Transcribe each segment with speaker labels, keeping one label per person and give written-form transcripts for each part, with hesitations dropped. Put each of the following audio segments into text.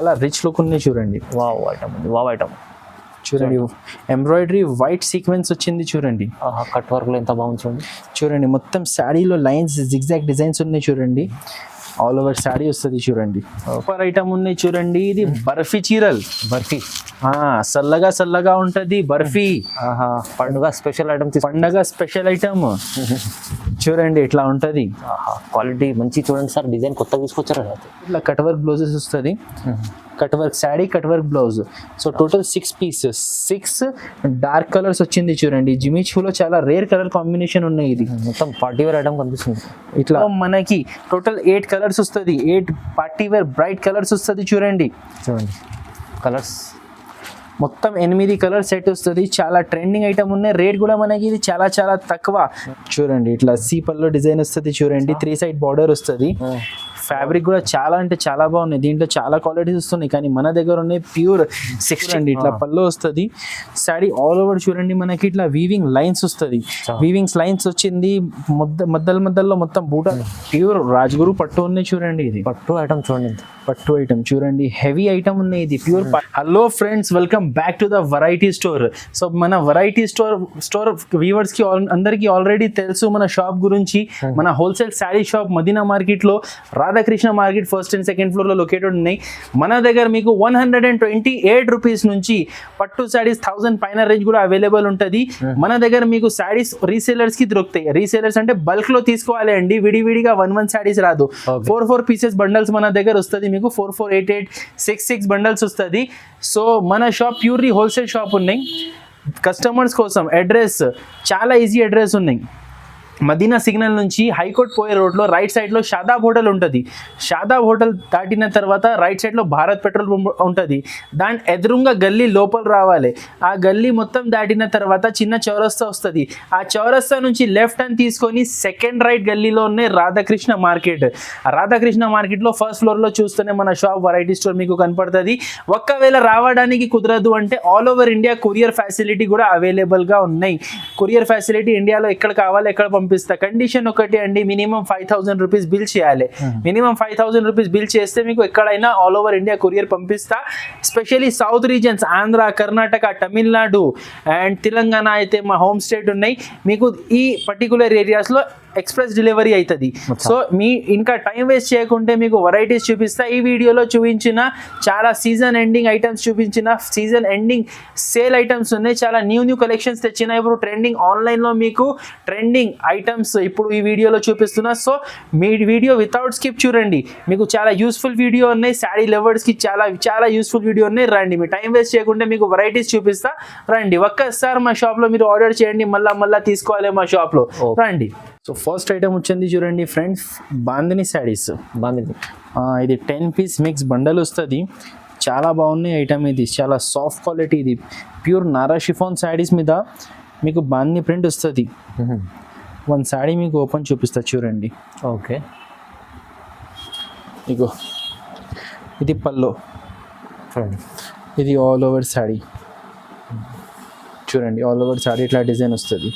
Speaker 1: అలా rich look ఉన్నాయి చూడండి.
Speaker 2: వావ్ ఐటమ్ ఉంది, వావ్ ఐటమ్
Speaker 1: చూడండి. ఎంబ్రాయిడరీ వైట్ సీక్వెన్స్ వచ్చింది చూడండి.
Speaker 2: కట్ వర్క్ లో ఎంత బాగుంది చూడండి.
Speaker 1: చూడండి మొత్తం శారీలో లైన్స్ జిగ్జాగ్ డిజైన్స్ ఉన్నాయి చూడండి. ఆల్ ఓవర్ శారీ వస్తుంది చూడండి. సూపర్ ఐటమ్ ఉన్నాయి చూడండి. ఇది బర్ఫీ చీరల్.
Speaker 2: బర్ఫీ
Speaker 1: సల్లగా సల్లగా ఉంటది బర్ఫీ.
Speaker 2: పండుగ స్పెషల్ ఐటమ్.
Speaker 1: పండుగ స్పెషల్ ఐటమ్ చూడండి ఇట్లా ఉంటది.
Speaker 2: క్వాలిటీ మంచి చూడండి సార్. డిజైన్ కొత్తగా తీసుకొచ్చారు.
Speaker 1: ఇట్లా కట్ వర్క్ బ్లౌజెస్ వస్తుంది. Cut work sari, cut work blouse. So total 6 pieces, 6 dark colours వచ్చింది చూడండి. జిమిచూలో చాలా రేర్ కలర్ కాంబినేషన్ ఉన్నాయి. ఇది
Speaker 2: మొత్తం పార్టీ వేర్ ఐటమ్ కనిపిస్తుంది.
Speaker 1: ఇట్లా మనకి టోటల్ 8 కలర్స్ వస్తుంది. 8 పార్టీ వేర్ బ్రైట్ కలర్స్ వస్తుంది చూడండి.
Speaker 2: చూడండి కలర్స్
Speaker 1: మొత్తం 8 కలర్ సెట్ వస్తుంది. చాలా ట్రెండింగ్ ఐటమ్ ఉన్నాయి. రేట్ కూడా మనకి ఇది చాలా చాలా తక్కువ. చూడండి ఇట్లా సీపల్లో డిజైన్ వస్తుంది చూడండి. 3 సైడ్ బార్డర్ వస్తుంది. ఫ్యాబ్రిక్ కూడా చాలా అంటే చాలా బాగున్నాయి. దీంట్లో చాలా క్వాలిటీస్ వస్తున్నాయి, కానీ మన దగ్గర ఉన్నాయి ప్యూర్ 6 అండి. ఇట్లా పళ్ళు వస్తుంది. శారీ ఆల్ ఓవర్ చూడండి మనకి ఇట్లా వీవింగ్ లైన్స్ వస్తుంది. వీవింగ్స్ లైన్స్ వచ్చింది. మధ్యలో మొత్తం బూట ప్యూర్ రాజ్గురు పట్టు ఉన్నాయి చూడండి. ఇది
Speaker 2: పట్టు ఐటమ్ చూడండి.
Speaker 1: పట్టు ఐటమ్ చూడండి. హెవీ ఐటమ్ ఉన్నాయి. ఇది pure. Hello friends, welcome back to the variety store. So మన వెరైటీ స్టోర్ వ్యూవర్స్ కి అందరికి ఆల్రెడీ తెలుసు మన షాప్ గురించి. మన wholesale sari shop Madina market లో, Radhakrishna market first and second floor లో లొకేటెడ్ ఉన్నాయి. మన దగ్గర మీకు 128 రూపీస్ నుంచి పట్టు శారీస్ 1000 పైన రేంజ్ కూడా అవైలబుల్ ఉంటుంది. మన దగ్గర మీకు శారీస్ రీసేలర్స్ కి దొరుకుతాయి. రీసేలర్స్ అంటే బల్క్ లో తీసుకోవాలి అండి, విడివిడిగా 1 శారీస్ రాదు. 4 పీసెస్ బండల్స్ మన దగ్గర వస్తుంది. మీకు 4, 8, 6 బండల్స్ వస్తుంది. సో మన షాప్ ప్యూర్లీ హోల్సేల్ షాప్ ఉన్నాయి. కస్టమర్స్ కోసం అడ్రస్ చాలా ఈజీ అడ్రస్ ఉన్నాయి. మదీనా సిగ్నల్ నుంచి హైకోర్ట్ పోయే రోడ్లో రైట్ సైడ్లో షాదాబ్ హోటల్ ఉంటుంది. షాదాబ్ హోటల్ దాటిన తర్వాత రైట్ సైడ్లో భారత్ పెట్రోల్ పంప్ ఉంటుంది. దాని ఎదురుగా గల్లీ లోపల రావాలి. ఆ గల్లీ మొత్తం దాటిన తర్వాత చిన్న చౌరస్తా వస్తుంది. ఆ చౌరస్తా నుంచి లెఫ్ట్ అని తీసుకొని సెకండ్ రైట్ గల్లీలో ఉన్న రాధాకృష్ణ మార్కెట్. రాధాకృష్ణ మార్కెట్లో ఫస్ట్ ఫ్లోర్లో చూస్తేనే మన షాప్ వెరైటీ స్టోర్ మీకు కనపడుతుంది. ఒక్కవేళ రావడానికి కుదరదు అంటే all over India courier facility కూడా అవైలబుల్గా ఉన్నాయి. కొరియర్ ఫెసిలిటీ ఇండియాలో ఎక్కడ కావాలి ఎక్కడ పంపిస్తా. కండిషన్ ఒకటి అండి, మినిమం 5000 రూపీస్ బిల్ చేయాలి. మినిమం 5000 రూపీస్ బిల్ చేస్తే మీకు ఎక్కడైనా ఆల్ ఓవర్ ఇండియా కొరియర్ పంపిస్తా. Specially south reasons Andhra, Karnataka, Tamil Nadu and Telangana అయితే మా హోమ్ స్టేట్ ఉన్నాయి. మీకు ఈ పర్టికులర్ ఏరియాస్లో ఎక్స్ప్రెస్ డెలివరీ అవుతుంది. సో మీ ఇంకా టైం వేస్ట్ చేయకుంటే మీకు వెరైటీస్ చూపిస్తా. ఈ వీడియోలో చూపించిన చాలా సీజన్ ఎండింగ్ ఐటమ్స్ చూపించిన, సీజన్ ఎండింగ్ సేల్ ఐటమ్స్ ఉన్నాయి. చాలా న్యూ కలెక్షన్స్ తెచ్చిన. ఇప్పుడు ట్రెండింగ్ ఆన్లైన్లో మీకు ట్రెండింగ్ ఐటమ్స్ ఇప్పుడు ఈ వీడియోలో చూపిస్తున్నా. సో మీ వీడియో వితౌట్ స్కిప్ చూడండి. మీకు చాలా యూస్ఫుల్ వీడియో ఉన్నాయి. శారీ లవర్స్కి చాలా యూస్ఫుల్ వీడియో ఉన్నాయి. రండి, మీ టైం వేస్ట్ చేయకుంటే మీకు వెరైటీస్ చూపిస్తా. రండి, ఒక్కసారి మా షాప్లో మీరు ఆర్డర్ చేయండి. మళ్ళా తీసుకోవాలి మా షాప్లో. రండి. సో ఫస్ట్ ఐటమ్ వచ్చింది చూడండి ఫ్రెండ్స్, బాందిని శారీస్.
Speaker 2: బాందిని
Speaker 1: ఇది 10 పీస్ మిక్స్ బండల్ వస్తుంది. చాలా బాగున్నాయి ఐటమ్. ఇది చాలా సాఫ్ట్ క్వాలిటీ. ఇది ప్యూర్ నారా షిఫాన్ శారీస్ మీద మీకు బాందిని ప్రింట్ వస్తుంది. 1 శారీ మీకు ఓపెన్ చూపిస్తా చూడండి.
Speaker 2: ఓకే,
Speaker 1: ఇగో ఇది పల్లో. ఇది ఆల్ ఓవర్ శారీ చూడండి. ఆల్ ఓవర్ శారీ ఇట్లా డిజైన్ వస్తుంది.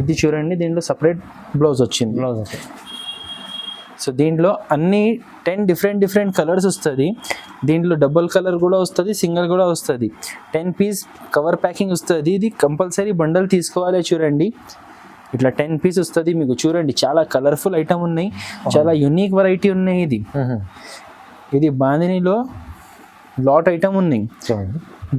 Speaker 1: ఇది చూడండి, దీంట్లో సపరేట్ బ్లౌజ్ వచ్చింది. సో దీంట్లో అన్ని 10 డిఫరెంట్ కలర్స్ వస్తుంది. దీంట్లో డబుల్ కలర్ కూడా వస్తుంది, సింగిల్ కూడా వస్తుంది. 10 పీస్ కవర్ ప్యాకింగ్ వస్తుంది. ఇది కంపల్సరీ బండల్ తీసుకోవాలి. చూడండి ఇట్లా 10 పీస్ వస్తుంది మీకు. చూడండి చాలా కలర్ఫుల్ ఐటమ్ ఉన్నాయి, చాలా యునిక్ వెరైటీ ఉన్నాయి. ఇది బాందినిలో లాట్ ఐటమ్ ఉన్నాయి.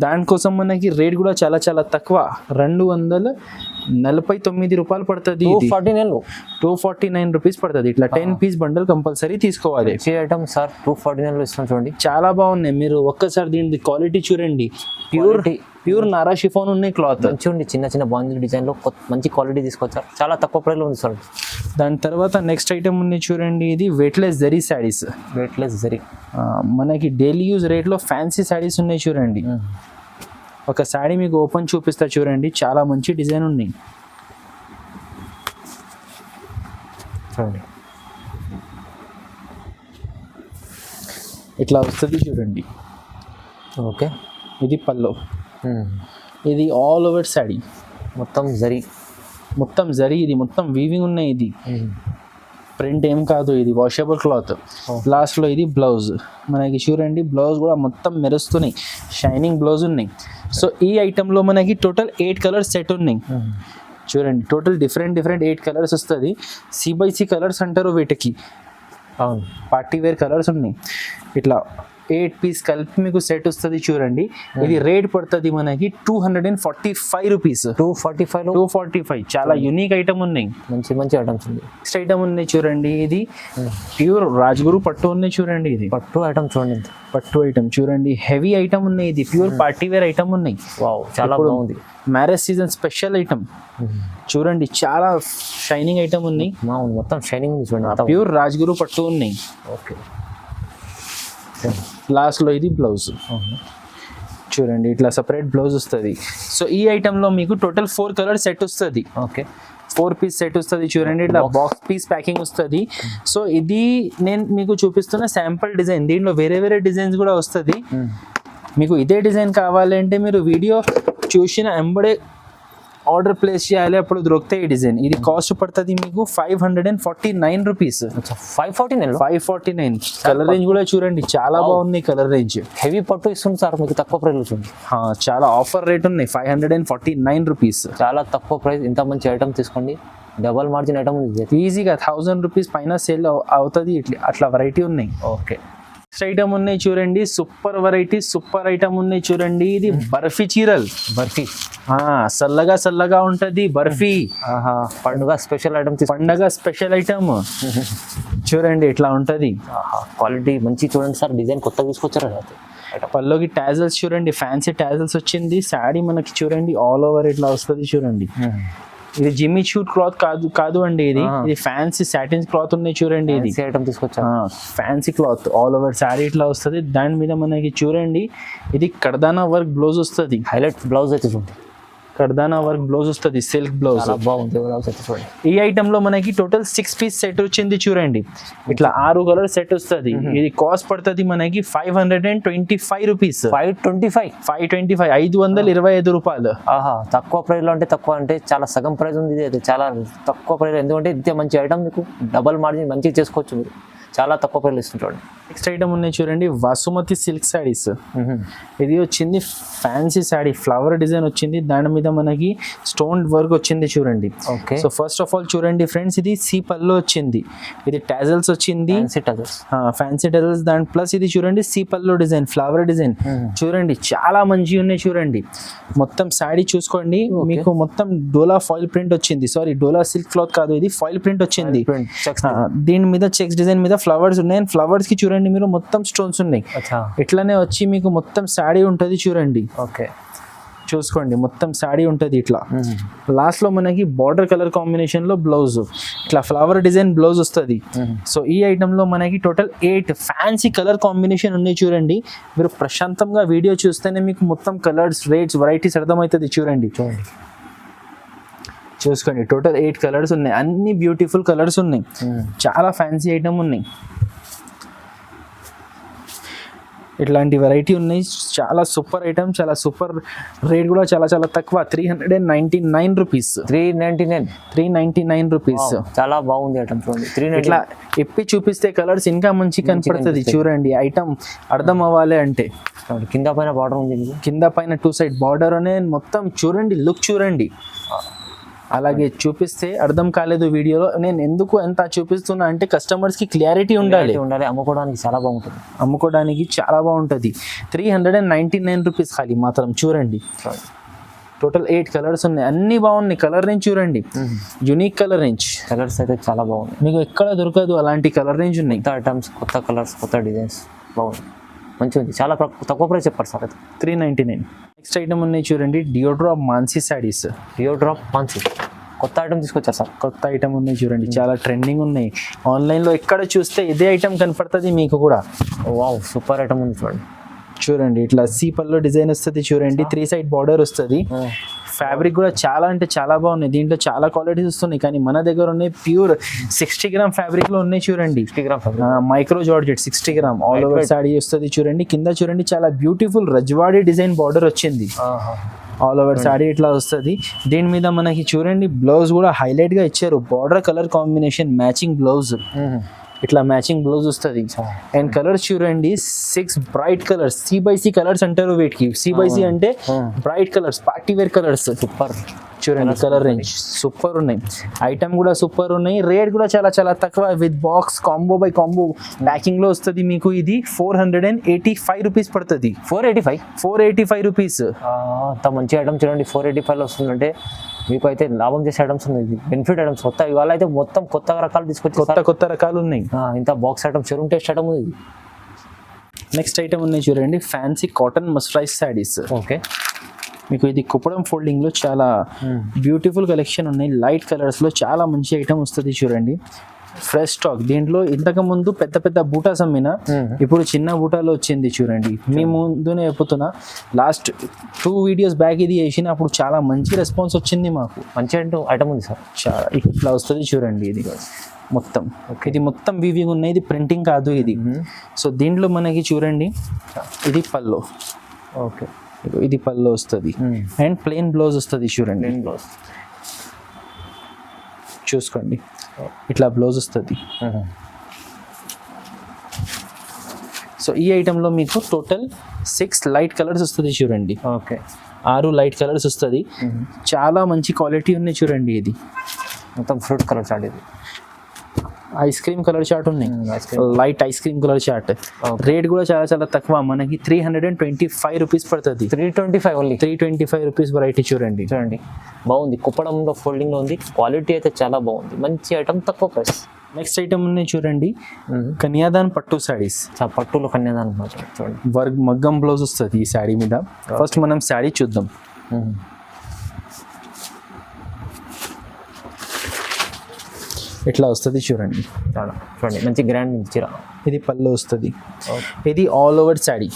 Speaker 1: దానికోసం మనకి రేట్ కూడా చాలా చాలా తక్కువ. 249 రూపాయలు పడుతుంది. 249 రూపీస్ పడుతుంది. ఇట్లా 10 పీస్ బండల్ కంపల్సరీ తీసుకోవాలి.
Speaker 2: ఐటమ్ సార్ 249 ఇస్తాం చూడండి.
Speaker 1: చాలా బాగున్నాయి. మీరు ఒక్కసారి దీని క్వాలిటీ చూడండి. ప్యూర్ నారా షిఫాన్ ఉన్నాయి. క్లాత్
Speaker 2: చూడండి, చిన్న బాందిని డిజైన్లో మంచి క్వాలిటీ తీసుకొచ్చారు. చాలా తక్కువ ప్రైస్లో ఉంది సార్.
Speaker 1: దాని తర్వాత నెక్స్ట్ ఐటమ్ ఉంది చూడండి. ఇది వెయిట్లెస్ జరీ శారీస్.
Speaker 2: వెయిట్లెస్ జరీ
Speaker 1: మనకి డైలీ యూజ్ రేట్లో ఫ్యాన్సీ శారీస్ ఉన్నాయి చూడండి. ఒక శారీ మీకు ఓపెన్ చూపిస్తా చూడండి. చాలా మంచి డిజైన్ ఉన్నాయి చూడండి. ఇట్లా వస్తుంది చూడండి.
Speaker 2: ఓకే,
Speaker 1: ఇది పల్లో. ఇది ఆల్ ఓవర్ శారీ
Speaker 2: మొత్తం జరీ.
Speaker 1: ఇది మొత్తం వీవింగ్ ఉన్నాయి. ఇది ప్రింట్ ఏం కాదు, ఇది వాషబుల్ క్లాత్. లాస్ట్లో ఇది బ్లౌజ్ మనకి చూడండి, బ్లౌజ్ కూడా మొత్తం మెరుస్తున్నాయి, షైనింగ్ బ్లౌజ్ ఉన్నాయి. సో ఈ ఐటెంలో మనకి టోటల్ 8 కలర్స్ సెట్ ఉన్నాయి. చూడండి టోటల్ డిఫరెంట్ 8 కలర్స్ వస్తుంది. C/C కలర్స్ అంటారు వీటికి.
Speaker 2: అవును,
Speaker 1: పార్టీ వేర్ కలర్స్ ఉన్నాయి. ఇట్లా 8 పీస్ కలిపి మీకు సెట్ వస్తుంది. చూడండి ఇది రేట్ పడుతుంది మనకి 245 రూపీస్. 245 చాలా యూనిక్ ఐటమ్ ఉన్నాయి,
Speaker 2: మంచి ఐటమ్స్ ఉంది.
Speaker 1: నెక్స్ట్ ఐటమ్ ఉన్నాయి చూడండి, ఇది ప్యూర్ రాజ్గురు పట్టు ఉన్నాయి. చూడండి ఇది
Speaker 2: పట్టు ఐటమ్ చూడండి,
Speaker 1: పట్టు ఐటమ్ చూడండి, హెవీ ఐటమ్ ఉన్నాయి. ఇది ప్యూర్ పార్టీ వేర్ ఐటమ్ ఉన్నాయి.
Speaker 2: వావ్, చాలా బాగుంది.
Speaker 1: మ్యారేజ్ సీజన్ స్పెషల్ ఐటమ్ చూడండి, చాలా షైనింగ్ ఐటమ్ ఉన్నాయి.
Speaker 2: మొత్తం షైనింగ్ ఉంది చూడండి,
Speaker 1: ప్యూర్ రాజ్గురు పట్టు ఉన్నాయి.
Speaker 2: ఓకే,
Speaker 1: లాస్ట్లో ఇది బ్లౌజ్ చూడండి, ఇట్లా సపరేట్ బ్లౌజ్ వస్తుంది. సో ఈ ఐటెంలో మీకు టోటల్ 4 కలర్ సెట్ వస్తుంది.
Speaker 2: ఓకే,
Speaker 1: 4 పీస్ సెట్ వస్తుంది. చూడండి ఇట్లా బాక్స్ పీస్ ప్యాకింగ్ వస్తుంది. సో ఇది నేను మీకు చూపిస్తున్న శాంపుల్ డిజైన్, దీంట్లో వేరే డిజైన్స్ కూడా వస్తుంది. మీకు ఇదే డిజైన్ కావాలంటే మీరు వీడియో చూసిన ఎంబడే ఆర్డర్ ప్లేస్ చేయాలి, అప్పుడు దొరుకుతాయి ఈ డిజైన్. ఇది కాస్ట్ పడుతుంది మీకు 549 రూపీస్. 549 కలర్ రేంజ్ కూడా చూడండి, చాలా బాగుంది కలర్ రేంజ్.
Speaker 2: హెవీ పట్టు ఇస్తుంది సార్ మీకు తక్కువ ప్రైస్ చూడండి.
Speaker 1: చాలా ఆఫర్ రేట్ ఉన్నాయి, 549 రూపీస్.
Speaker 2: చాలా తక్కువ ప్రైస్, ఇంత మంచి ఐటమ్ తీసుకోండి. డబల్ మార్జిన్ ఐటమ్ ఉంది,
Speaker 1: ఈజీగా 1000 రూపీస్ పైన సేల్ అవుతుంది. అట్లా వెరైటీ ఉన్నాయి.
Speaker 2: ఓకే,
Speaker 1: నెక్స్ట్ ఐటమ్ ఉన్నాయి చూడండి, సూపర్ వెరైటీ, సూపర్ ఐటమ్ ఉన్నాయి చూడండి. ఇది బర్ఫీ చీరల్.
Speaker 2: బర్ఫీ
Speaker 1: సల్లగా ఉంటది బర్ఫీ.
Speaker 2: పండుగ స్పెషల్ ఐటమ్,
Speaker 1: పండుగ స్పెషల్ ఐటమ్ చూడండి ఇట్లా ఉంటది.
Speaker 2: క్వాలిటీ మంచి చూడండి సార్, డిజైన్ కొత్తగా తీసుకొచ్చారు.
Speaker 1: పల్లోకి టాజల్స్ చూడండి, ఫ్యాన్సీ టాజల్స్ వచ్చింది. శారీ మనకి చూడండి ఆల్ ఓవర్ ఇట్లా వస్తుంది చూడండి. ఇది జిమ్మి షూట్ క్లాత్ కాదు అండి, ఇది ఫ్యాన్సీ సాటిన్ క్లాత్ ఉన్నాయి చూడండి. ఇది
Speaker 2: ఐటమ్ తీసుకొచ్చా,
Speaker 1: fancy cloth all over sari ఇట్లా వస్తుంది. దాని మీద మనకి చూడండి ఇది కర్దానా వర్క్ బ్లౌజ్ వస్తుంది.
Speaker 2: హైలైట్ బ్లౌజ్ అయితే చూడండి,
Speaker 1: కర్దానా వర్క్ బ్లౌజ్ వస్తుంది, సిల్క్ బ్లౌజ్.
Speaker 2: బాగుంది బ్లౌజ్ అయితే చూడండి.
Speaker 1: ఈ ఐటమ్ లో మనకి టోటల్ 6 పీస్ సెట్ వచ్చింది చూడండి, ఇట్లా 6 కలర్ సెట్ వస్తుంది. ఇది కాస్ట్ పడుతుంది మనకి 525 రూపీస్. 525 రూపాయలు.
Speaker 2: తక్కువ ప్రైస్ లో అంటే తక్కువ అంటే చాలా సగం ప్రైస్ ఉంది. ఇది చాలా తక్కువ ప్రైస్, ఎందుకంటే ఇంత మంచి ఐటమ్ మీకు డబల్ మార్జిన్ మంచిగా చేసుకోవచ్చు మీరు, చాలా తక్కువ ప్రైస్ ఇస్తుంటాడు.
Speaker 1: నెక్స్ట్ ఐటమ్ ఉన్నాయి చూడండి, వాసుమతి సిల్క్ శారీస్. ఇది వచ్చింది ఫ్యాన్సీ శారీ, ఫ్లవర్ డిజైన్ వచ్చింది, దాని మీద మనకి స్టోన్ వర్క్ వచ్చింది చూడండి. సో ఫస్ట్ ఆఫ్ ఆల్ చూడండి ఫ్రెండ్స్, ఇది సి పల్లో వచ్చింది, ఇది టాజల్స్ వచ్చింది, ఫ్యాన్సీ టాజల్స్. దాని ప్లస్ ఇది చూడండి సి పల్లో డిజైన్, ఫ్లవర్ డిజైన్ చూడండి, చాలా మంచిగా ఉన్నాయి చూడండి. మొత్తం శారీ చూసుకోండి, మీకు మొత్తం డోలా ఫాయిల్ ప్రింట్ వచ్చింది. సారీ, డోలా సిల్క్ క్లాత్ కాదు, ఇది ఫాయిల్ ప్రింట్ వచ్చింది. దీని మీద చెక్స్ డిజైన్ మీద ఫ్లవర్స్ ఉన్నాయి. ఫ్లవర్స్ కి చూడండి మీరు మొత్తం స్టోన్స్ ఉన్నాయి. ఇట్లానే వచ్చి మీకు మొత్తం శారీ ఉంటది చూడండి.
Speaker 2: ఓకే,
Speaker 1: చూసుకోండి మొత్తం శారీ ఉంటది ఇట్లా. లాస్ట్ లో మనకి బార్డర్ కలర్ కాంబినేషన్ లో బ్లౌజ్, ఇట్లా ఫ్లవర్ డిజైన్ బ్లౌజ్ వస్తుంది. సో ఈ ఐటమ్ లో మనకి టోటల్ 8 ఫ్యాన్సీ కలర్ కాంబినేషన్ ఉన్నాయి చూడండి. మీరు ప్రశాంతంగా వీడియో చూస్తేనే మీకు మొత్తం కలర్స్, రేట్స్, వెరైటీస్ అర్థమవుతుంది చూడండి. చూసుకోండి టోటల్ 8 కలర్స్ ఉన్నాయి, అన్ని బ్యూటిఫుల్ కలర్స్ ఉన్నాయి, చాలా ఫ్యాన్సీ ఐటమ్ ఉన్నాయి. ఇట్లాంటి వెరైటీ ఉన్నాయి, చాలా సూపర్ ఐటమ్, చాలా సూపర్ రేట్ కూడా చాలా తక్కువ, 399 రూపీస్. 399 రూపీస్.
Speaker 2: చాలా బాగుంది ఐటమ్ చూడండి.
Speaker 1: ఇట్లా ఎప్పి చూపిస్తే కలర్స్ ఇంకా మంచి కనపడుతుంది చూడండి. ఐటమ్ అర్థం అవ్వాలి అంటే
Speaker 2: కింద పైన బార్డర్ ఉంది,
Speaker 1: కింద పైన 2 సైడ్ బార్డర్ అనే మొత్తం చూడండి, లుక్ చూడండి. అలాగే చూపిస్తే అర్థం కాలేదు వీడియోలో, నేను ఎందుకు ఎంత చూపిస్తున్నా అంటే కస్టమర్స్ కి క్లారిటీ ఉండాలి,
Speaker 2: అమ్ముకోవడానికి చాలా బాగుంటుంది,
Speaker 1: 399 రూపీస్ ఖాళీ మాత్రం చూడండి. టోటల్ 8 కలర్స్ ఉన్నాయి, అన్ని బాగున్నాయి. కలర్ రేంజ్ చూడండి, యూనిక్ కలర్ రేంజ్,
Speaker 2: కలర్స్ అయితే చాలా బాగున్నాయి,
Speaker 1: మీకు ఎక్కడ దొరకదు అలాంటి కలర్ రేంజ్ ఉన్నాయి.
Speaker 2: కొత్త ఐటమ్స్, కొత్త కలర్స్, కొత్త డిజైన్స్ బాగుంది, మంచిగా ఉంది. చాలా తక్కువ ప్రైస్ చెప్పారు సార్ అయితే
Speaker 1: 399. నెక్స్ట్ ఐటమ్ ఉన్నాయి చూడండి, డియోడ్రాప్ మాన్సీ శారీస్.
Speaker 2: డియోడ్రాప్ మాన్సీ కొత్త ఐటమ్ తీసుకొచ్చారు సార్,
Speaker 1: కొత్త ఐటమ్ ఉన్నాయి చూడండి, చాలా ట్రెండింగ్ ఉన్నాయి. ఆన్లైన్లో ఎక్కడ చూస్తే ఇదే ఐటమ్ కనపడుతుంది మీకు కూడా.
Speaker 2: వావ్, సూపర్ ఐటమ్ ఉంది
Speaker 1: చూడండి. ఇట్లా సి పల్లో డిజైన్ వస్తుంది చూడండి, 3 సైడ్ బార్డర్ వస్తుంది. ఫ్యాబ్రిక్ కూడా చాలా అంటే చాలా బాగున్నాయి, దీంట్లో చాలా క్వాలిటీస్ వస్తున్నాయి. కానీ మన దగ్గర ఉన్నాయి ప్యూర్ 60 గ్రామ్ ఫ్యాబ్రిక్ లో ఉన్నాయి చూడండి.
Speaker 2: 60 gram
Speaker 1: micro georgette 60 gram all over saree వస్తుంది చూడండి. కింద చూడండి చాలా బ్యూటిఫుల్ రజ్వాడీ డిజైన్ బార్డర్ వచ్చింది. ఆల్ ఓవర్ శారీ ఇట్లా వస్తుంది. దీని మీద మనకి చూడండి బ్లౌజ్ కూడా హైలైట్ గా ఇచ్చారు. Border colour combination matching blouse, ఇట్లా మ్యాచింగ్ బ్లౌజ్ వస్తుంది. అండ్ కలర్స్ చూడండి 6 బ్రైట్ కలర్స్, C/C కలర్స్ అంటారు వీటికి. C/C అంటే bright colours, party wear colours.
Speaker 2: Super
Speaker 1: చూడండి కలర్ రేంజ్ సూపర్ ఉన్నాయి, ఐటమ్ కూడా సూపర్ ఉన్నాయి. రేట్ కూడా చాలా చాలా తక్కువ. With box combo by combo packing లో వస్తుంది మీకు. ఇది 485 రూపీస్ పడుతుంది. 485 రూపీస్.
Speaker 2: అంత మంచి ఐటమ్ చూడండి 485 లో వస్తుందంటే మీకు అయితే లాభం చేసే ఐటమ్స్ ఉన్నాయి, బెనిఫిట్ ఐటమ్స్. కొత్త ఇవాళ అయితే మొత్తం కొత్త రకాలు తీసుకొచ్చి
Speaker 1: కొత్త రకాలు ఉన్నాయి.
Speaker 2: ఇంత box item, showroom test item ఉంది.
Speaker 1: నెక్స్ట్ ఐటమ్ ఉన్నాయి చూడండి, ఫ్యాన్సీ కాటన్ మస్టరైజ్ శారీస్.
Speaker 2: ఓకే,
Speaker 1: మీకు ఇది కుప్పడం ఫోల్డింగ్ లో చాలా బ్యూటిఫుల్ కలెక్షన్ ఉన్నాయి. లైట్ కలర్స్ లో చాలా మంచి ఐటమ్ వస్తుంది చూడండి. Fresh stock. దీంట్లో ఇంతకు ముందు పెద్ద పెద్ద బూటాస్ అమ్మిన, ఇప్పుడు చిన్న బూటాలో వచ్చింది చూడండి. మీ ముందునే చెప్పుతున్నా, లాస్ట్ 2 వీడియోస్ బ్యాక్ ఇది వేసిన అప్పుడు చాలా మంచి రెస్పాన్స్ వచ్చింది మాకు.
Speaker 2: మంచి ఐటమ్ ఉంది సార్.
Speaker 1: చాలా ఇట్లా వస్తుంది చూడండి. ఇది మొత్తం ఇది మొత్తం వీవింగ్ ఉన్నాయి, ఇది ప్రింటింగ్ కాదు ఇది. సో దీంట్లో మనకి చూడండి ఇది పల్లో.
Speaker 2: ఓకే,
Speaker 1: ఇది పల్లో వస్తుంది అండ్ ప్లెయిన్ బ్లౌజ్ వస్తుంది చూడండి.
Speaker 2: బ్లౌజ్
Speaker 1: చూసుకోండి, ఇట్లా బ్లౌజ్ వస్తుంది. సో ఈ ఐటెంలో మీకు టోటల్ 6 లైట్ కలర్స్ వస్తుంది చూడండి.
Speaker 2: ఓకే,
Speaker 1: 6 లైట్ కలర్స్ వస్తుంది. చాలా మంచి క్వాలిటీ ఉన్నాయి చూడండి. ఇది
Speaker 2: మొత్తం ఫ్రూట్ కలర్ చాట్, ఇది
Speaker 1: ఐస్ క్రీమ్ కలర్ చార్ట్ ఉన్నాయి, light ice cream colour chart. Rate కూడా చాలా చాలా తక్కువ, మనకి 325 రూపీస్ పడుతుంది.
Speaker 2: 325 ఓన్లీ.
Speaker 1: 325 రూపీస్ వెరైటీ చూడండి.
Speaker 2: చూడండి బాగుంది, కుప్పడంలో ఫోల్డింగ్లో ఉంది. క్వాలిటీ అయితే చాలా బాగుంది, మంచి ఐటమ్, తక్కువ ప్రైస్.
Speaker 1: నెక్స్ట్ ఐటమ్ ఉన్నాయి చూడండి, కన్యాదాన్ పట్టు శారీస్.
Speaker 2: పట్టులో కన్యాదాన్ చూడండి,
Speaker 1: వర్క్ మగ్గం బ్లౌజ్ వస్తుంది ఈ శారీ మీద. ఫస్ట్ మనం శారీ చూద్దాం. ఇట్లా వస్తుంది చూడండి.
Speaker 2: చాలా చూడండి మంచి గ్రాండ్ చీర.
Speaker 1: ఇది పళ్ళు వస్తుంది. ఇది ఆల్ ఓవర్ శారీ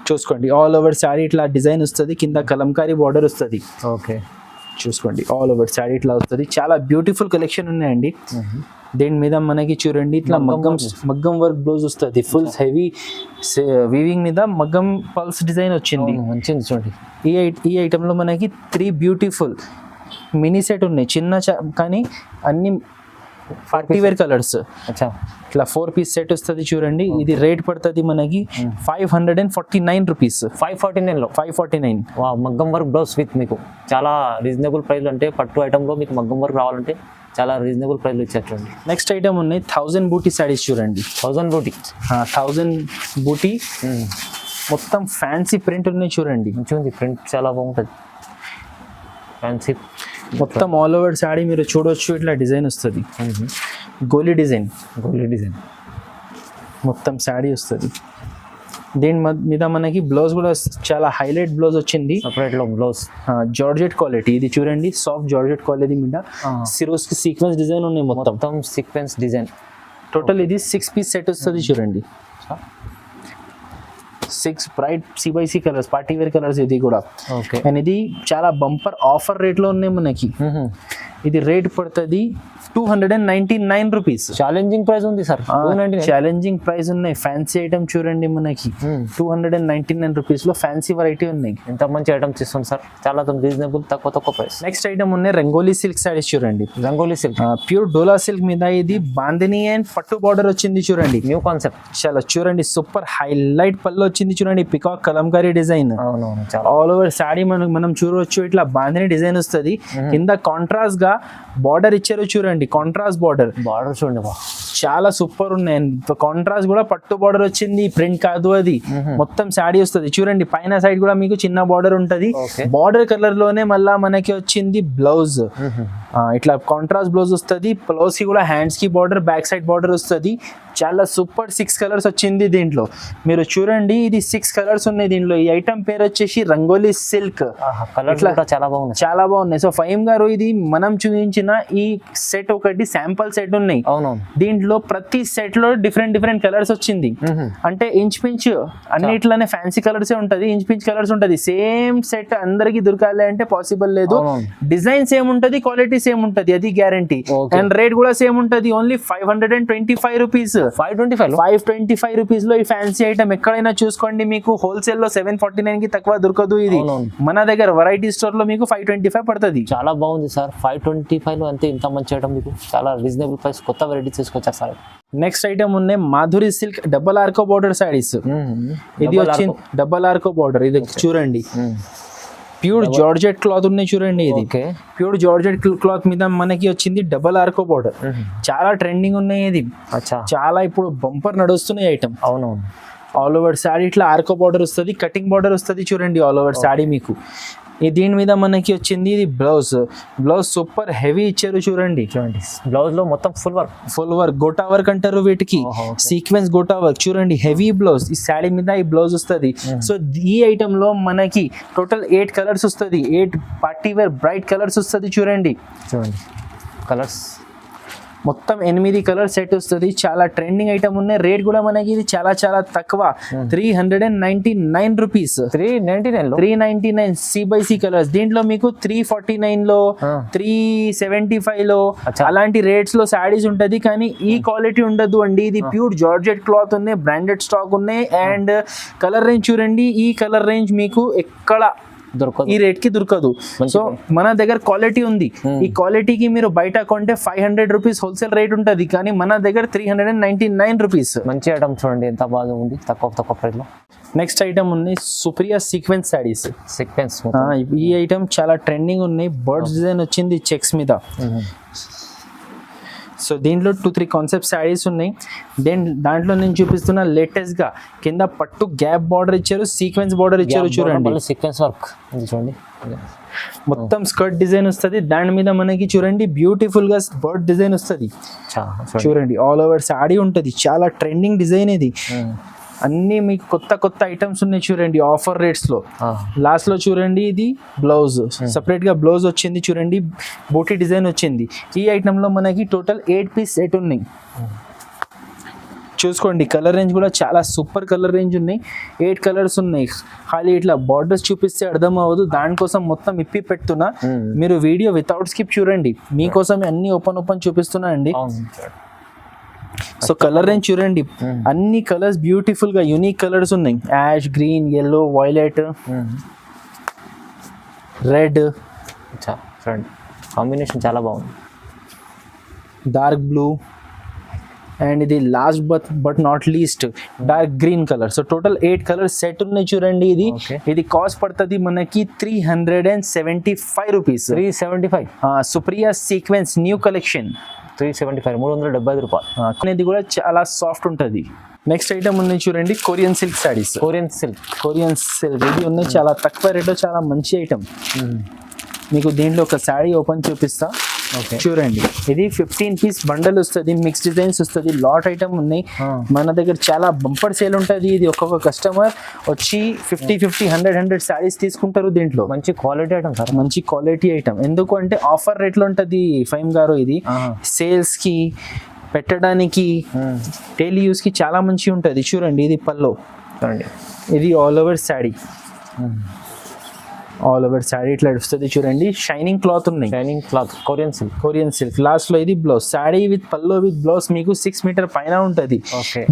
Speaker 1: చూసుకోండి. ఆల్ ఓవర్ శారీ ఇట్లా డిజైన్ వస్తుంది, కింద కలంకారీ బార్డర్ వస్తుంది.
Speaker 2: ఓకే,
Speaker 1: చూసుకోండి ఆల్ ఓవర్ శారీ ఇట్లా వస్తుంది. చాలా బ్యూటిఫుల్ కలెక్షన్ ఉన్నాయండి. దీని మీద మనకి చూడండి ఇట్లా మగ్గం వర్క్ బ్లౌజ్ వస్తుంది. ఫుల్ హెవీ వీవింగ్ మీద మగ్గం పల్స్ డిజైన్ వచ్చింది.
Speaker 2: మంచిది చూడండి.
Speaker 1: ఈ ఐటెంలో మనకి 3 బ్యూటిఫుల్ మినీ సెట్ ఉన్నాయి, చిన్న కానీ అన్ని పార్టీ వేర్ కలర్స్. ఇట్లా 4 పీస్ సెట్ వస్తుంది చూడండి. ఇది రేట్ పడుతుంది మనకి 549 రూపీస్.
Speaker 2: 549లో
Speaker 1: 549.
Speaker 2: మగ్గం వర్క్ బ్లౌజ్ విత్ మీకు చాలా రీజనబుల్ ప్రైస్. అంటే పట్టు ఐటమ్లో మీకు మగ్గం వర్క్ రావాలంటే చాలా రీజనబుల్ ప్రైస్లో ఇచ్చేటండి.
Speaker 1: నెక్స్ట్ ఐటమ్ ఉన్నాయి 1000 బూటీ శారీస్ చూడండి.
Speaker 2: 1000 బూటీ.
Speaker 1: 1000 బూటీ మొత్తం ఫ్యాన్సీ ప్రింట్ ఉన్నాయి చూడండి.
Speaker 2: మంచిగా ఉంది ప్రింట్, చాలా బాగుంటుంది. ఫ్యాన్సీ
Speaker 1: మొత్తం ఆల్ ఓవర్ శారీ మీరు చూడొచ్చు. ఇట్లా డిజైన్ వస్తుంది, గోలీ డిజైన్ మొత్తం శారీ వస్తుంది. దీని మీద మనకి బ్లౌజ్ కూడా చాలా హైలైట్ బ్లౌజ్ వచ్చింది.
Speaker 2: సపరేట్లో బ్లౌజ్
Speaker 1: జార్జెట్ క్వాలిటీ. ఇది చూడండి సాఫ్ట్ జార్జెట్ క్వాలిటీ మీద సిరోస్ కి సీక్వెన్స్ డిజైన్ ఉన్నాయి మొత్తం
Speaker 2: సీక్వెన్స్ డిజైన్.
Speaker 1: టోటల్ ఇది 6 పీస్ సెట్ వస్తుంది చూడండి. 6 bright C/C colours, party wear colours. ఇది కూడా
Speaker 2: ఓకే.
Speaker 1: అండ్ ఇది చాలా బంపర్ ఆఫర్ రేట్ లో ఉన్నాయి మనకి. ఇది రేట్ పడుతుంది 299 రూపీస్.
Speaker 2: ఛాలెంజింగ్ ప్రైస్ ఉంది సార్.
Speaker 1: ఛాలెంజింగ్ ప్రైస్ ఉన్నాయి. ఫ్యాన్సీ ఐటమ్ చూడండి మనకి 299 రూపీస్ లో ఫ్యాన్సీ వెరైటీ ఉన్నాయి.
Speaker 2: ఎంత మంచి ఐటమ్స్ ఇస్తుంది సార్, చాలా రీజనబుల్, తక్కువ ప్రైస్.
Speaker 1: నెక్స్ట్ ఐటమ్ ఉన్నాయి రంగోలీ సిల్క్ సారీస్ చూడండి.
Speaker 2: రంగోలీ సిల్క్
Speaker 1: ప్యూర్ డోలా సిల్క్ మీద ఇది బాందిని అండ్ పట్టు బార్డర్ వచ్చింది చూడండి.
Speaker 2: New concept.
Speaker 1: చాలా చూడండి సూపర్ హైలైట్ పళ్ళు వచ్చింది చూడండి. Peacock Kalamkari design.
Speaker 2: అవునవును,
Speaker 1: ఆల్ ఓవర్ శారీ మనం చూడవచ్చు. ఇట్లా బాందిని డిజైన్ వస్తుంది. కింద కాంట్రాస్ట్ గా బార్డర్ ఇచ్చారు చూడండి. కాంట్రాస్ట్ బార్డర్
Speaker 2: చూడండి,
Speaker 1: చాలా సూపర్ ఉన్నాయి. కాంట్రాస్ట్ కూడా పట్టు బార్డర్ వచ్చింది, ప్రింట్ కాదు అది. మొత్తం శారీ వస్తుంది చూడండి. పైన సైడ్ కూడా మీకు చిన్న బార్డర్ ఉంటది. బార్డర్ కలర్ లోనే మళ్ళా మనకి వచ్చింది బ్లౌజ్. ఇట్లా కాంట్రాస్ట్ బ్లౌజ్ వస్తుంది. బ్లౌజ్ కి కూడా హ్యాండ్స్ కి బార్డర్, బ్యాక్ సైడ్ బార్డర్ వస్తుంది. చాలా సూపర్ 6 కలర్స్ వచ్చింది దీంట్లో. మీరు చూడండి ఇది 6 కలర్స్ ఉన్నాయి దీంట్లో. ఈ ఐటమ్ పేరు వచ్చేసి రంగోలీ సిల్క్.
Speaker 2: చాలా బాగుంది,
Speaker 1: చాలా బాగున్నాయి. సో ఫహీమ్ గారు ఇది మనం చూపించిన ఈ సెట్ ఒకటి శాంపుల్ సెట్ ఉన్నాయి. దీంట్లో ప్రతి సెట్ లో డిఫరెంట్ కలర్స్ వచ్చింది. అంటే ఇంచ్ అన్నిట్లోనే ఫ్యాన్సీ కలర్స్ ఉంటది, ఇంచ్ కలర్స్ ఉంటది. సేమ్ సెట్ అందరికి దొరకాలి అంటే పాసిబుల్ లేదు. డిజైన్ సేమ్ ఉంటది, క్వాలిటీ సేమ్ ఉంటది, అది గ్యారంటీ. అండ్ రేట్ కూడా సేమ్ ఉంటది. Only 525 rupees.
Speaker 2: 525
Speaker 1: 525 రూపీస్ లో ఈ ఫ్యాన్సీ ఐటమ్ ఎక్కడైనా చూసుకోండి, మీకు హోల్సేల్ లో 749 కి తక్కువ దొరకదు. ఇది మన దగ్గర వెరైటీ స్టోర్ లో మీకు 525 పడుతుంది.
Speaker 2: చాలా బాగుంది సార్. 525 లో అంతే ఇంత మంచి ఐటమ్ మీకు చాలా రీజనబుల్ ప్రైస్, కొత్త వెరైటీ తీసుకొచ్చారు సార్.
Speaker 1: నెక్స్ట్ ఐటమ్ ఉన్నాయి మాధురి సిల్క్ డబల్ ఆర్కో బోర్డర్ సారీస్. ఇది వచ్చింది డబల్ ఆర్కో బోర్డర్. ఇది చూడండి ప్యూర్ జార్జెట్ క్లాత్ ఉన్నాయి చూడండి. ఇది ప్యూర్ జార్జెట్ క్లాత్ మీద మనకి వచ్చింది డబల్ ఆర్కో బోర్డర్. చాలా ట్రెండింగ్ ఉన్నాయి. ఇది చాలా ఇప్పుడు బంపర్ నడుస్తున్నాయి ఐటమ్.
Speaker 2: అవునవును.
Speaker 1: ఆల్ ఓవర్ శారీ ఇట్లా ఆర్కో బార్డర్ వస్తుంది, కటింగ్ బార్డర్ వస్తుంది చూడండి ఆల్ ఓవర్ శారీ మీకు. దీని మీద మనకి వచ్చింది ఇది బ్లౌజ్. బ్లౌజ్ సూపర్ హెవీ ఇచ్చారు చూడండి.
Speaker 2: బ్లౌజ్ లో మొత్తం ఫుల్ వర్క్
Speaker 1: గోటా వర్క్ అంటారు వీటికి, సీక్వెన్స్ గోటా వర్క్ చూడండి. హెవీ బ్లౌజ్ ఈ శారీ మీద ఈ బ్లౌజ్ వస్తుంది. సో ఈ ఐటమ్ లో మనకి టోటల్ 8 కలర్స్ వస్తుంది. 8 పార్టీ వేర్ బ్రైట్ కలర్స్ వస్తుంది చూడండి.
Speaker 2: కలర్స్
Speaker 1: మొత్తం 8 కలర్ సెట్ వస్తుంది. చాలా ట్రెండింగ్ ఐటమ్ ఉన్నాయి. రేట్ కూడా మనకి ఇది చాలా చాలా తక్కువ, 399 రూపీస్. 399 C/C colours. దీంట్లో మీకు 349 లో 375 లో అలాంటి రేట్స్ లో శారీస్ ఉంటది, కానీ ఈ క్వాలిటీ ఉండదు అండి. ఇది ప్యూర్ జార్జెట్ క్లాత్ ఉన్నాయి, బ్రాండెడ్ స్టాక్ ఉన్నాయి. అండ్ కలర్ రేంజ్ చూడండి, ఈ కలర్ రేంజ్ మీకు ఎక్కడ
Speaker 2: దొరకదు,
Speaker 1: ఈ రేట్ కి దొరకదు. సో మన దగ్గర క్వాలిటీ ఉంది. ఈ క్వాలిటీకి మీరు బయట కొంటే 500 రూపీస్ హోల్సేల్ రేట్ ఉంటుంది, కానీ మన దగ్గర 399 రూపీస్.
Speaker 2: మంచి ఐటమ్ చూడండి ఎంత బాగా ఉంది, తక్కువ ప్రైస్ లో.
Speaker 1: నెక్స్ట్ ఐటమ్ ఉంది సుప్రియా సీక్వెన్స్ శారీస్. ఈ ఐటమ్ చాలా ట్రెండింగ్ ఉన్నాయి. బర్డ్స్ డిజైన్ వచ్చింది చెక్స్ మీద. సో దీంట్లో 2-3 కాన్సెప్ట్ శారీస్ ఉన్నాయి. దాంట్లో నేను చూపిస్తున్న లేటెస్ట్ గా కింద పట్టు గ్యాప్ బార్డర్ ఇచ్చారు, సీక్వెన్స్ బార్డర్ ఇచ్చారు చూడండి.
Speaker 2: సీక్వెన్స్ వర్క్ చూడండి,
Speaker 1: మొత్తం స్కర్ట్ డిజైన్ వస్తుంది. దాని మీద మనకి చూడండి బ్యూటిఫుల్ గా బర్డ్ డిజైన్ వస్తుంది చూడండి. ఆల్ ఓవర్ శారీ ఉంటుంది. చాలా ట్రెండింగ్ డిజైన్ ఇది. అన్ని మీకు కొత్త ఐటమ్స్ ఉన్నాయి చూడండి ఆఫర్ రేట్స్ లో. లాస్ట్ లో చూడండి ఇది బ్లౌజ్, సపరేట్ గా బ్లౌజ్ వచ్చింది చూడండి, బూటీ డిజైన్ వచ్చింది. ఈ ఐటమ్ లో మనకి టోటల్ 8 పీస్ సెట్ ఉన్నాయి చూసుకోండి. కలర్ రేంజ్ కూడా చాలా సూపర్ కలర్ రేంజ్ ఉన్నాయి. 8 కలర్స్ ఉన్నాయి. ఖాళీ ఇట్లా బార్డర్స్ చూపిస్తే అర్థం అవ్వదు, దానికోసం మొత్తం ఇప్పి పెడుతున్నా. మీరు వీడియో వితౌట్ స్కిప్ చూడండి, మీకోసం అన్ని ఓపెన్ చూపిస్తున్నా అండి. సో కలర్ రేంజ్ చూడండి, అన్ని కలర్స్ బ్యూటిఫుల్ గా యూనిక్ కలర్స్ ఉన్నాయి. Ash, green, yellow, violet, red.
Speaker 2: Combination చాలా బాగుంది.
Speaker 1: డార్క్ బ్లూ అండ్ ఇది last but not least dark green colour. So total 8 colours set ఉన్నాయి చూడండి. ఇది కాస్ట్ పడుతుంది మనకి 375 rupees.
Speaker 2: 375.
Speaker 1: Supriya sequence new collection
Speaker 2: 375, 375 రూపాయలు.
Speaker 1: ఇది కూడా చాలా సాఫ్ట్ ఉంటుంది. నెక్స్ట్ ఐటమ్ ఉన్నాయి చూడండి Korean silk saris.
Speaker 2: Korean silk
Speaker 1: ఇది ఉన్నాయి చాలా తక్కువ రేట్లో, చాలా మంచి ఐటమ్. మీకు దీంట్లో ఒక శారీ ఓపెన్ చూపిస్తా చూడండి. ఇది 15 పీస్ బండల్ వస్తుంది, మిక్స్ డిజైన్స్ వస్తుంది, లాట్ ఐటమ్ ఉన్నాయి. మన దగ్గర చాలా బంపర్ సేల్ ఉంటుంది. ఇది ఒక్కొక్క కస్టమర్ వచ్చి 50, 100 శారీస్ తీసుకుంటారు. దీంట్లో
Speaker 2: మంచి క్వాలిటీ ఐటమ్ సార్,
Speaker 1: మంచి క్వాలిటీ ఐటమ్. ఎందుకు అంటే ఆఫర్ రేట్లో ఉంటుంది ఫైమ్ గారు. ఇది సేల్స్ కి పెట్టడానికి, డైలీ యూస్ కి చాలా మంచి ఉంటుంది చూడండి. ఇది పల్లో చూడండి. ఇది all over sari, all over sari ఇట్లా వస్తుంది చూడండి. షైనింగ్ క్లాత్ ఉన్నాయి,
Speaker 2: shining cloth
Speaker 1: Korean silk. Last లో ఇది blouse, sari with pallu with blouse మీకు 6 మీటర్ పైన ఉంటది.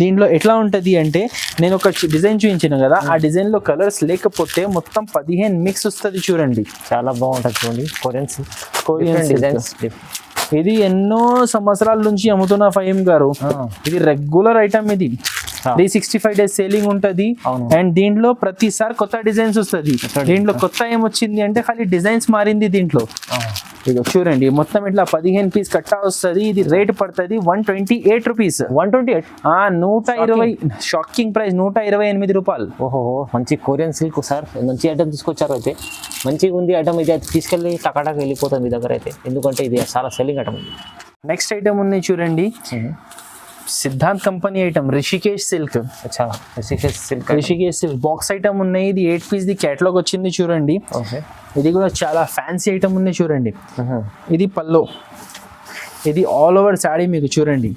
Speaker 1: దీంట్లో ఎట్లా ఉంటది అంటే నేను ఒక డిజైన్ చూపించిన కదా, ఆ డిజైన్ లో కలర్స్ లేకపోతే మొత్తం 15 మిక్స్ వస్తుంది చూడండి.
Speaker 2: చాలా బాగుంటది చూడండి కొరియన్ సిల్క్.
Speaker 1: ఇది ఎన్నో సంవత్సరాల నుంచి అమ్ముతున్న ఫహీమ్ గారు. ఇది రెగ్యులర్ ఐటమ్. ఇది 365 days సేలింగ్ ఉంటది. అండ్ దీంట్లో ప్రతిసారి కొత్త డిజైన్స్ వస్తుంది. దీంట్లో కొత్త ఏమొచ్చింది అంటే ఖాళీ డిజైన్స్ మారింది దీంట్లో. ఇదో చూడండి మొత్తం ఇట్లా 15 పీస్ కట్టా వస్తుంది. ఇది రేట్ పడుతుంది 128 రూపీస్.
Speaker 2: 128,
Speaker 1: 120. షాకింగ్ ప్రైస్ 128 రూపాయలు.
Speaker 2: ఓహో, మంచి కొరియన్ సిల్క్ సార్, మంచి ఐటమ్ తీసుకొచ్చారు. అయితే మంచిగా ఉంది ఐటమ్. ఇది అయితే తీసుకెళ్ళి టకాటక్ వెళ్ళిపోతుంది మీ దగ్గర అయితే, ఎందుకంటే ఇది చాలా సెల్లింగ్ ఐటమ్.
Speaker 1: నెక్స్ట్ ఐటమ్ ఉన్నాయి చూడండి, Siddhant company item Rishikesh silk. Rishikesh silk box item ఉన్నాయి. ఇది 8 పీస్ ది కేటలాగ్ వచ్చింది చూడండి. ఇది కూడా చాలా ఫ్యాన్సీ ఐటమ్ ఉంది చూడండి. ఇది పల్లో, ఇది ఆల్ ఓవర్ శారీ మీకు చూడండి.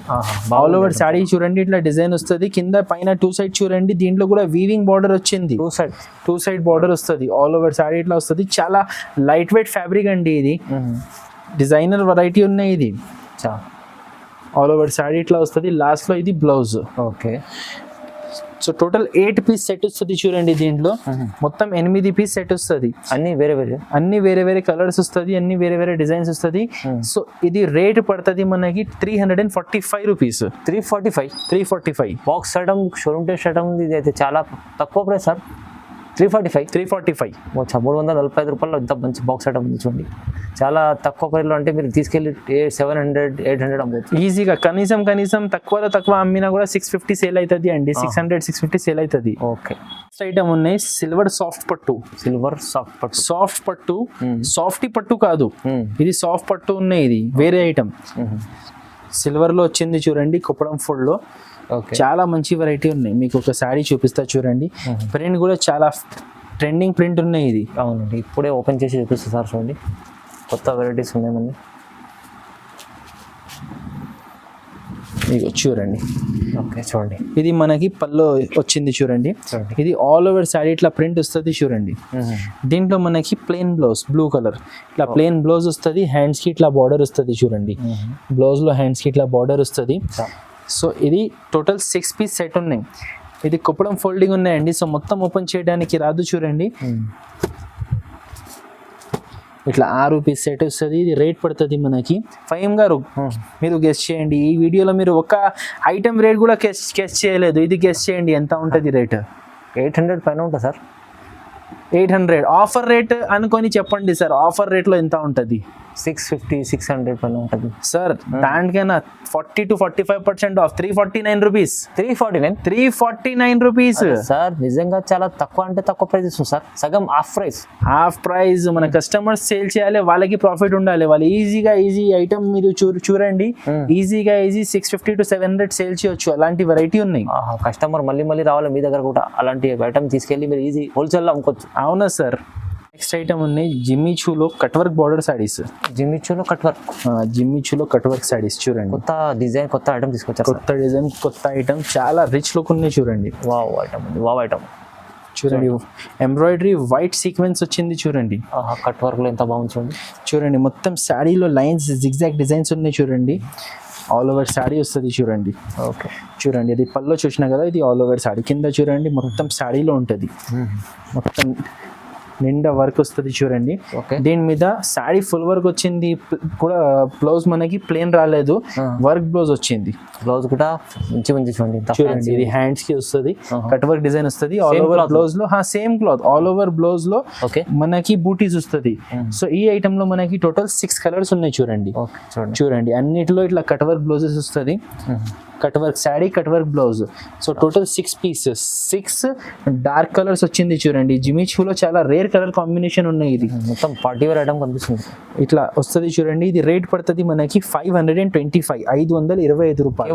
Speaker 1: ఆల్ ఓవర్ శారీ చూడండి, ఇట్లా డిజైన్ వస్తుంది. కింద పైన 2 సైడ్ చూడండి. దీంట్లో కూడా వీవింగ్ బార్డర్ వచ్చింది. 2 సైడ్ బార్డర్ వస్తుంది. ఆల్ ఓవర్ శారీ ఇట్లా వస్తుంది. చాలా లైట్ వెయిట్ ఫ్యాబ్రిక్ అండి. ఇది డిజైనర్ వెరైటీ ఉన్నాయి. ఇది ఆల్ ఓవర్ శారీ ఇట్లా వస్తుంది, లాస్ట్ లో ఇది blouse.
Speaker 2: Okay.
Speaker 1: So total 8 piece set వస్తుంది చూడండి. దీంట్లో మొత్తం 8 పీస్ సెట్ వస్తుంది.
Speaker 2: అన్ని వేరే వేరే,
Speaker 1: అన్ని వేరే వేరే కలర్స్ వస్తుంది, అన్ని వేరే వేరే డిజైన్స్ వస్తుంది. సో ఇది రేట్ పడుతుంది మనకి 345 rupees. 345
Speaker 2: box item, showroom test item, ఇది అయితే చాలా తక్కువ ప్రైస్ సార్. 345 345 రూపాయలు ఇంత మంచి బాక్స్ ఐటమ్ ఉంది చూడండి. చాలా తక్కువ ప్రైస్లో, అంటే మీరు తీసుకెళ్ళి 700 800 అమ్మవచ్చు
Speaker 1: ఈజీగా. కనీసం తక్కువ అమ్మినా కూడా 650 సేల్ అవుతుంది అండి. 600 650 సేల్ అవుతుంది.
Speaker 2: ఓకే.
Speaker 1: నెక్స్ట్ ఐటమ్ ఉన్నాయి సిల్వర్ సాఫ్ట్ పట్టు. సాఫ్ట్ పట్టు సాఫ్టీ పట్టు కాదు, ఇది సాఫ్ట్ పట్టు ఉన్నాయి. ఇది వేరే ఐటమ్. సిల్వర్ లో వచ్చింది చూడండి, కుప్పడం ఫుల్ లో. చాలా మంచి వెరైటీ ఉన్నాయి. మీకు ఒక శారీ చూపిస్తా చూడండి. ప్రింట్ కూడా చాలా ట్రెండింగ్ ప్రింట్ ఉన్నాయి. ఇది
Speaker 2: అవునండి, ఇప్పుడే ఓపెన్ చేసి చూపిస్తా సార్. చూడండి, కొత్త వెరైటీస్ ఉన్నాయి మంది.
Speaker 1: మీకు చూడండి.
Speaker 2: ఓకే, చూడండి,
Speaker 1: ఇది మనకి పల్లో వచ్చింది చూడండి. ఇది ఆల్ ఓవర్ శారీ ఇట్లా ప్రింట్ వస్తుంది చూడండి. దీంట్లో మనకి ప్లెయిన్ బ్లౌజ్, బ్లూ కలర్ ఇట్లా ప్లెయిన్ బ్లౌజ్ వస్తుంది. హ్యాండ్స్ కి ఇట్లా బార్డర్ వస్తుంది చూడండి. బ్లౌజ్ లో హ్యాండ్స్ కి ఇట్లా బార్డర్ వస్తుంది. సో ఇది టోటల్ 6 పీస్ సెట్ ఉన్నాయి. ఇది కుప్పడం ఫోల్డింగ్ ఉన్నాయండి. సో మొత్తం ఓపెన్ చేయడానికి రాదు చూడండి. ఇట్లా 6 పీస్ సెట్ వస్తుంది. ఇది రేట్ పడుతుంది మనకి. ఫహీమ్ గారు మీరు గెస్ట్ చేయండి. ఈ వీడియోలో మీరు ఒక ఐటమ్ రేట్ కూడా గెస్ట్ చేయలేదు. ఇది గెస్ట్ చేయండి ఎంత ఉంటుంది రేట్.
Speaker 2: 800 పైన ఉంటుంది సార్.
Speaker 1: 800 ఆఫర్ రేట్ అనుకొని చెప్పండి సార్. ఆఫర్ రేట్లో ఎంత ఉంటుంది?
Speaker 2: 650 600 పైన ఉంటుంది
Speaker 1: సార్. దానికైనా 40 to 45% of. 349 rupees. 349 rupees
Speaker 2: sir. నిజంగా చాలా తక్కువ, అంటే తక్కువ ప్రైస్ ఇస్తుంది సార్. సగం హాఫ్ ప్రైస్.
Speaker 1: మన కస్టమర్స్ సేల్ చేయాలి, వాళ్ళకి ప్రాఫిట్ ఉండాలి. వాళ్ళు ఈజీ ఐటమ్ మీరు చూడండి. ఈజీగా 650 to 700 సేల్ చేయొచ్చు. అలాంటి వెరైటీ ఉన్నాయి.
Speaker 2: కస్టమర్ మళ్ళీ రావాలి మీ దగ్గర కూడా. అలాంటి ఐటమ్ తీసుకెళ్ళి మీరు ఈజీ హోల్సేల్లో అమ్ముకోవచ్చు.
Speaker 1: అవునా సార్. నెక్స్ట్ ఐటమ్ ఉన్నాయి జిమ్మి చూలో cut work border saris.
Speaker 2: Jimmy చూలో కట్ వర్క్
Speaker 1: సారీస్ చూడండి.
Speaker 2: కొత్త డిజైన్, కొత్త ఐటమ్ తీసుకొచ్చారు.
Speaker 1: కొత్త డిజైన్, కొత్త ఐటమ్, చాలా రిచ్ లుక్ ఉన్నాయి చూడండి.
Speaker 2: వావ్ ఐటమ్
Speaker 1: చూడండి. ఎంబ్రాయిడరీ వైట్ సీక్వెన్స్ వచ్చింది చూడండి.
Speaker 2: కట్ వర్క్ లో ఎంత బాగుంది
Speaker 1: చూడండి. మొత్తం శారీలో లైన్స్, జిగ్జాగ్ డిజైన్స్ ఉన్నాయి చూడండి. ఆల్ ఓవర్ శారీ వస్తుంది చూడండి.
Speaker 2: ఓకే,
Speaker 1: చూడండి. ఇది పల్లో చూసినా కదా, ఇది ఆల్ ఓవర్ శారీ. కింద చూడండి మొత్తం శారీలో ఉంటుంది. మొత్తం నిండా వర్క్ వస్తుంది చూడండి. దీని మీద శారీ ఫుల్ వర్క్ వచ్చింది కూడా. బ్లౌజ్ మనకి ప్లేన్ రాలేదు, వర్క్ బ్లౌజ్ వచ్చింది.
Speaker 2: బ్లౌజ్ కూడా మంచి
Speaker 1: చూడండి. ఇది హ్యాండ్స్ కి వస్తుంది, కట్ వర్క్ డిజైన్ వస్తుంది. ఆల్ ఓవర్ బ్లౌజ్ లో same cloth. All over blouse లో మనకి బూటీస్ వస్తుంది. సో ఈ ఐటమ్ లో మనకి టోటల్ 6 కలర్స్ ఉన్నాయి చూడండి. చూడండి, అన్నిటిలో ఇట్లా కట్ వర్క్ బ్లౌజెస్ వస్తుంది. Cut work sari, cut work blouse. So total 6 pieces. 6 dark colours వచ్చింది చూడండి. జిమిచూలో చాలా రేర్ కలర్ కాంబినేషన్ ఉన్నాయి. ఇది
Speaker 2: మొత్తం పార్టీ వేర్ ఐటమ్ కనిపిస్తుంది.
Speaker 1: ఇట్లా వస్తుంది చూడండి. ఇది రేట్ పడుతుంది మనకి 525 525 రూపాయలు.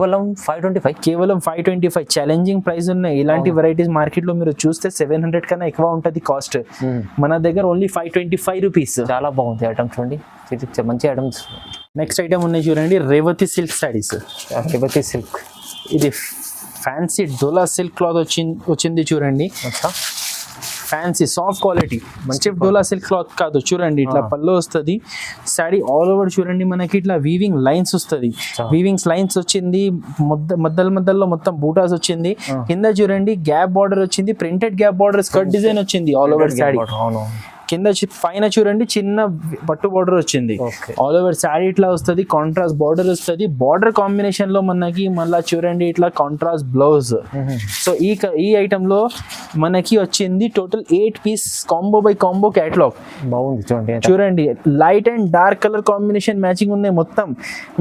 Speaker 1: కేవలం 525. ఛాలెంజింగ్ ప్రైస్ ఉన్నాయి. ఇలాంటి వెరైటీస్ మార్కెట్ లో మీరు చూస్తే 700 కన్నా ఎక్కువ ఉంటుంది కాస్ట్. మన దగ్గర ఓన్లీ 525 రూపీస్.
Speaker 2: చాలా బాగుంది ఐటమ్ చూడండి, మంచి ఐటమ్స్.
Speaker 1: నెక్స్ట్ ఐటమ్ ఉన్నాయి చూడండి. రేవతి సిల్క్ సారీస్.
Speaker 2: రేవతి సిల్క్,
Speaker 1: ఇది ఫ్యాన్సీ డోలా సిల్క్ క్లాత్ వచ్చింది చూడండి. ఫ్యాన్సీ సాఫ్ట్ క్వాలిటీ, స్టిఫ్ డోలా సిల్క్ క్లాత్ కాదు చూడండి. ఇట్లా పళ్ళు వస్తుంది. శారీ ఆల్ ఓవర్ చూడండి మనకి ఇట్లా వీవింగ్ లైన్స్ వస్తుంది. వీవింగ్స్ లైన్స్ వచ్చింది. మధ్యలో మొత్తం బూటాస్ వచ్చింది. కింద చూడండి గ్యాప్ బార్డర్ వచ్చింది. Printed gap border skirt design వచ్చింది ఆల్ ఓవర్ శారీ. కింద పైన చూడండి చిన్న పట్టు బార్డర్ వచ్చింది. ఆల్ ఓవర్ శారీ ఇట్లా వస్తుంది. కాంట్రాస్ట్ బార్డర్ వస్తుంది. బార్డర్ కాంబినేషన్ లో మనకి మళ్ళీ చూడండి ఇట్లా కాంట్రాస్ట్ బ్లౌజ్. సో ఈ ఐటమ్ లో మనకి వచ్చింది total 8 piece combo by combo catalogue.
Speaker 2: బాగుంది
Speaker 1: చూడండి. Light and dark colour combination matching ఉన్నాయి. మొత్తం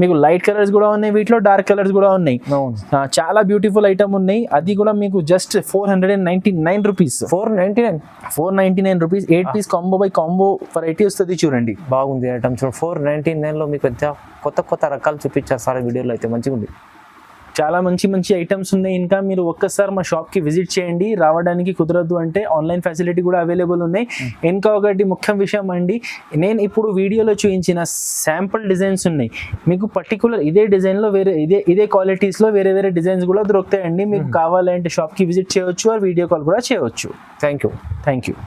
Speaker 1: మీకు లైట్ కలర్స్ కూడా ఉన్నాయి, వీటిలో డార్క్ కలర్స్ కూడా ఉన్నాయి. చాలా బ్యూటిఫుల్ ఐటమ్ ఉన్నాయి. అది కూడా మీకు just 499 rupees. 499 rupees. 8 piece combo by combo variety వస్తుంది చూడండి.
Speaker 2: బాగుంది ఐటమ్. 499 లో మీకు కొత్త రకాలు చూపించారు సార్ వీడియోలో. అయితే మంచిగా ఉంది.
Speaker 1: చాలా మంచి ఐటమ్స్ ఉన్నాయి. ఇంకా మీరు ఒక్కసారి మా షాప్కి విజిట్ చేయండి. రావడానికి కుదరదు అంటే ఆన్లైన్ ఫెసిలిటీ కూడా అవైలబుల్ ఉన్నాయి. ఇంకా ఒకటి ముఖ్య విషయం అండి, నేను ఇప్పుడు వీడియోలో చూపించిన శాంపుల్ డిజైన్స్ ఉన్నాయి. మీకు పర్టికులర్ ఇదే డిజైన్లో ఇదే క్వాలిటీస్లో వేరే డిజైన్స్ కూడా దొరుకుతాయండి. మీకు కావాలంటే షాప్కి విజిట్ చేయవచ్చు, వీడియో కాల్ కూడా చేయవచ్చు.
Speaker 2: Thank you.